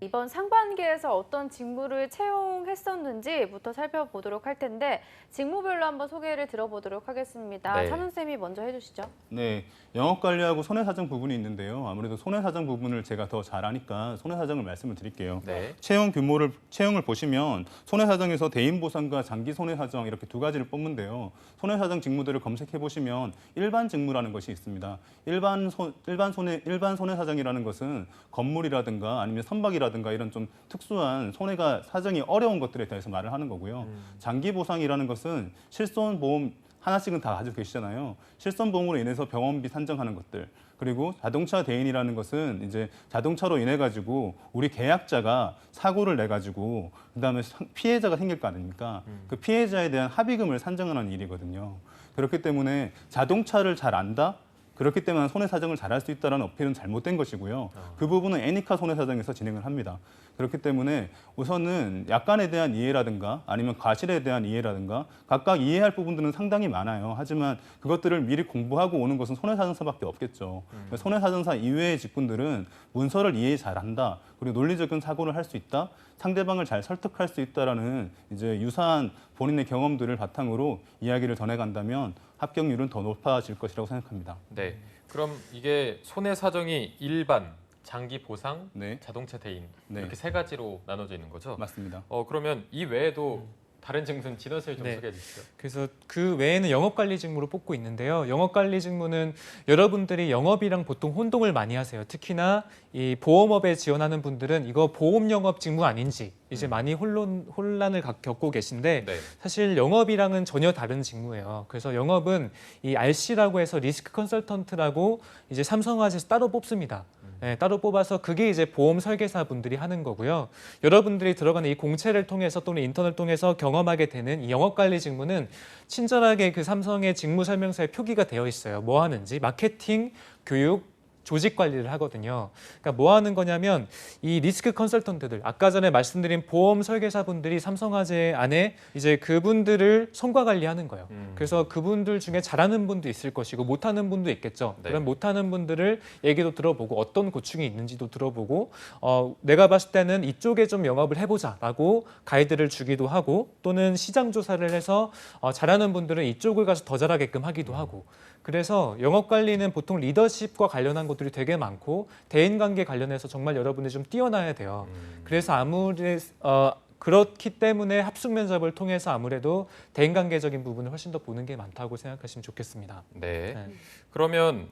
이번 상반기에서 어떤 직무를 채용했었는지부터 살펴보도록 할 텐데 직무별로 한번 소개를 들어보도록 하겠습니다. 네. 찬훈 쌤이 먼저 해주시죠. 네, 영업관리하고 손해사정 부분이 있는데요. 아무래도 손해사정 부분을 제가 더 잘 아니까 손해사정을 말씀을 드릴게요. 네. 채용을 보시면 손해사정에서 대인보상과 장기손해사정 이렇게 두 가지를 뽑는데요. 손해사정 직무들을 검색해 보시면 일반 직무라는 것이 있습니다. 일반 손해사정이라는 것은 건물이라든가 아니면 선박이라든가 이런 좀 특수한 손해가 사정이 어려운 것들에 대해서 말을 하는 거고요. 장기보상이라는 것은 실손보험 하나씩은 다 가지고 계시잖아요. 실손보험으로 인해서 병원비 산정하는 것들. 그리고 자동차 대인이라는 것은 이제 자동차로 인해 가지고 우리 계약자가 사고를 내 가지고 그다음에 피해자가 생길 거 아닙니까? 그 피해자에 대한 합의금을 산정하는 일이거든요. 그렇기 때문에 자동차를 잘 안다? 그렇기 때문에 손해사정을 잘할 수 있다는 어필은 잘못된 것이고요. 그 부분은 애니카 손해사정에서 진행을 합니다. 그렇기 때문에 우선은 약관에 대한 이해라든가 아니면 과실에 대한 이해라든가 각각 이해할 부분들은 상당히 많아요. 하지만 그것들을 미리 공부하고 오는 것은 손해사정사밖에 없겠죠. 손해사정사 이외의 직군들은 문서를 이해 잘한다. 그리고 논리적인 사고를 할 수 있다. 상대방을 잘 설득할 수 있다라는 이제 유사한 본인의 경험들을 바탕으로 이야기를 전해간다면 합격률은 더 높아질 것이라고 생각합니다. 네. 그럼 이게 손해사정이 일반, 장기 보상, 네. 자동차 대인 네. 이렇게 세 가지로 나눠져 있는 거죠? 맞습니다. 그러면 이 외에도 다른 직무는 진원 쌤이 좀 네. 소개해 주시죠. 그래서 그 외에는 영업관리 직무로 뽑고 있는데요. 영업관리 직무는 여러분들이 영업이랑 보통 혼동을 많이 하세요. 특히나 이 보험업에 지원하는 분들은 이거 보험 영업 직무 아닌지 이제 많이 혼란을 겪고 계신데 네. 사실 영업이랑은 전혀 다른 직무예요. 그래서 영업은 이 RC라고 해서 리스크 컨설턴트라고 이제 삼성화재에서 따로 뽑습니다. 네, 따로 뽑아서 그게 이제 보험 설계사 분들이 하는 거고요. 여러분들이 들어가는 이 공채를 통해서 또는 인턴을 통해서 경험하게 되는 이 영업관리 직무는 친절하게 그 삼성의 직무 설명서에 표기가 되어 있어요. 뭐 하는지, 마케팅, 교육, 조직 관리를 하거든요. 그러니까 뭐 하는 거냐면 이 리스크 컨설턴트들, 아까 전에 말씀드린 보험 설계사분들이 삼성화재 안에 이제 그분들을 성과 관리하는 거예요. 그래서 그분들 중에 잘하는 분도 있을 것이고 못하는 분도 있겠죠. 네. 그럼 못하는 분들을 얘기도 들어보고 어떤 고충이 있는지도 들어보고 내가 봤을 때는 이쪽에 좀 영업을 해보자라고 가이드를 주기도 하고 또는 시장 조사를 해서 잘하는 분들은 이쪽을 가서 더 잘하게끔 하기도 하고 그래서 영업관리는 보통 리더십과 관련한 것들이 되게 많고 대인관계 관련해서 정말 여러분들이 좀 뛰어나야 돼요. 그래서 그렇기 때문에 합숙 면접을 통해서 아무래도 대인관계적인 부분을 훨씬 더 보는 게 많다고 생각하시면 좋겠습니다. 네. 네. 그러면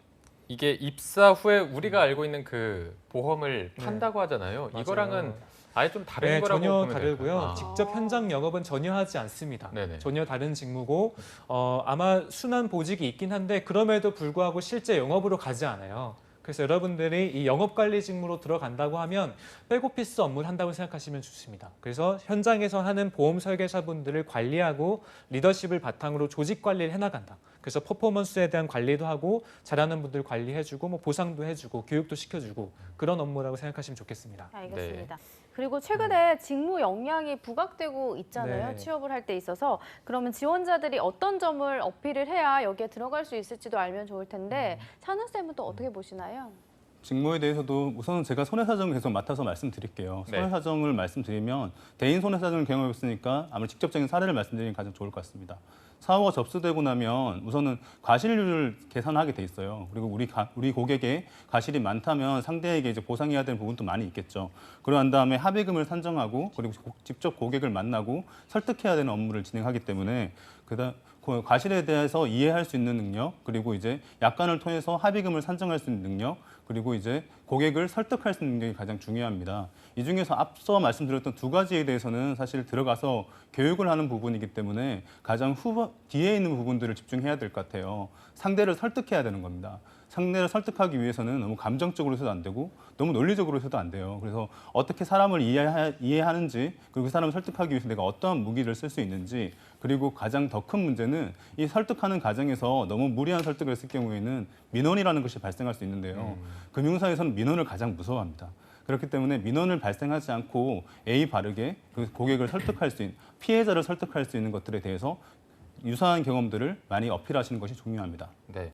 이게 입사 후에 우리가 알고 있는 그 보험을 판다고 하잖아요. 맞아요. 이거랑은 아예 좀 다른 네, 거라고 전혀 보면 다르고요. 될까요? 직접 현장 영업은 전혀 하지 않습니다. 네네. 전혀 다른 직무고 아마 순환 보직이 있긴 한데 그럼에도 불구하고 실제 영업으로 가지 않아요. 그래서 여러분들이 이 영업관리 직무로 들어간다고 하면 백오피스 업무를 한다고 생각하시면 좋습니다. 그래서 현장에서 하는 보험 설계사분들을 관리하고 리더십을 바탕으로 조직 관리를 해나간다. 그래서 퍼포먼스에 대한 관리도 하고 잘하는 분들 관리해주고 뭐 보상도 해주고 교육도 시켜주고 그런 업무라고 생각하시면 좋겠습니다. 알겠습니다. 그리고 최근에 직무 역량이 부각되고 있잖아요. 네. 취업을 할 때 있어서. 그러면 지원자들이 어떤 점을 어필을 해야 여기에 들어갈 수 있을지도 알면 좋을 텐데 찬훈 쌤은 또 어떻게 보시나요? 직무에 대해서도 우선 제가 손해사정을 계속 맡아서 말씀드릴게요. 네. 손해사정을 말씀드리면 대인 손해사정을 경험했으니까 아무래도 직접적인 사례를 말씀드리는 게 가장 좋을 것 같습니다. 사고가 접수되고 나면 우선은 과실률을 계산하게 돼 있어요. 그리고 우리 고객의 과실이 많다면 상대에게 이제 보상해야 되는 부분도 많이 있겠죠. 그러고 난 다음에 합의금을 산정하고 그리고 직접 고객을 만나고 설득해야 되는 업무를 진행하기 때문에 과실에 대해서 이해할 수 있는 능력, 그리고 이제 약관을 통해서 합의금을 산정할 수 있는 능력, 그리고 이제 고객을 설득할 수 있는 능력이 가장 중요합니다. 이 중에서 앞서 말씀드렸던 두 가지에 대해서는 사실 들어가서 교육을 하는 부분이기 때문에 가장 뒤에 있는 부분들을 집중해야 될 것 같아요. 상대를 설득해야 되는 겁니다. 상대를 설득하기 위해서는 너무 감정적으로 해서도 안 되고 너무 논리적으로 해서도 안 돼요. 그래서 어떻게 사람을 이해하는지 그리고 그 사람을 설득하기 위해서 내가 어떠한 무기를 쓸 수 있는지 그리고 가장 더 큰 문제는 이 설득하는 과정에서 너무 무리한 설득을 했을 경우에는 민원이라는 것이 발생할 수 있는데요. 금융사에서는 민원을 가장 무서워합니다. 그렇기 때문에 민원을 발생하지 않고 예의 바르게 그 고객을 설득할 수 있는 피해자를 설득할 수 있는 것들에 대해서 유사한 경험들을 많이 어필하시는 것이 중요합니다. 네.